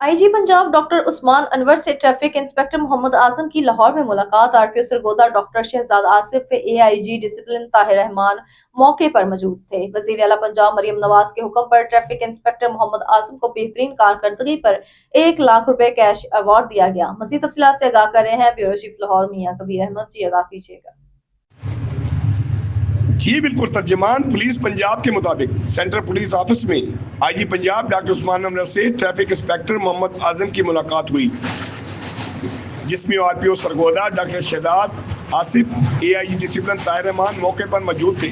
آئی جی Punjab doctor عثمان انور سے traffic inspector Muhammad Azam کی لاہور میں ملاقات۔ آر پی او سرگودا ڈاکٹر شہزاد آصف اے آئی جی ڈسپلن طاہر رحمان موقع پر موجود تھے۔ وزیر اعلیٰ پنجاب مریم نواز کے حکم پر ٹریفک انسپکٹر محمد اعظم کو بہترین کارکردگی پر 1,00,000 روپے کیش ایوارڈ دیا گیا۔ مزید تفصیلات سے آگاہ کر رہے ہیں بیورو چیف لاہور میاں کبیر احمد جی، آگاہ کیجیے گا۔ جی بالکل، ترجمان پولیس پنجاب کے مطابق سینٹرل پولیس آفس میں آئی جی پنجاب ڈاکٹر عثمان انور سے ٹریفک انسپکٹر محمد اعظم کی ملاقات ہوئی، جس میں آر پی او سرگودا ڈاکٹر شہزاد آصف اے آئی جی ڈسپلن طاہر رحمان موقع پر موجود تھے۔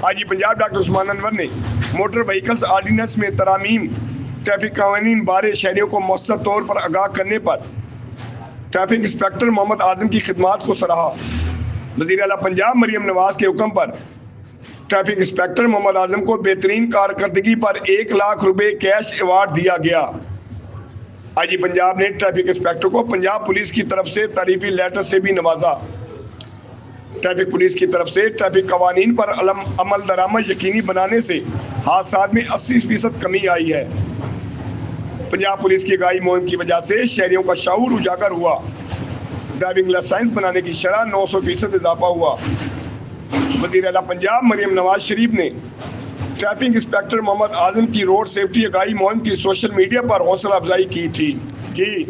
آئی جی پنجاب ڈاکٹر عثمان انور نے موٹر وہیکلز آرڈیننس میں ترامیم، ٹریفک قوانین بارے شہریوں کو مؤثر طور پر آگاہ کرنے پر ٹریفک انسپکٹر محمد اعظم کی خدمات کو سراہا۔ وزیر اعلیٰ پنجاب مریم نواز کے حکم پر ٹریفک انسپکٹر محمد اعظم کو بہترین کارکردگی پر 1,00,000 روپے کیش ایوارڈ دیا گیا۔ آئی جی پنجاب نے ٹریفک انسپکٹر کو پنجاب پولیس کی طرف سے تعریفی لیٹر سے بھی نوازا۔ ٹریفک پولیس کی طرف سے ٹریفک قوانین پر عمل درآمد یقینی بنانے سے حادثات میں 80% کمی آئی ہے۔ پنجاب پولیس کی آگاہی مہم کی وجہ سے شہریوں کا شعور اجاگر ہوا، ڈرائیونگ لائسنس بنانے کی شرح 900% اضافہ ہوا۔ وزیر اعلیٰ پنجاب مریم نواز شریف نے ٹریفک انسپکٹر محمد اعظم کی روڈ سیفٹی آگاہی مہم کی سوشل میڈیا پر حوصلہ افزائی کی تھی۔ جی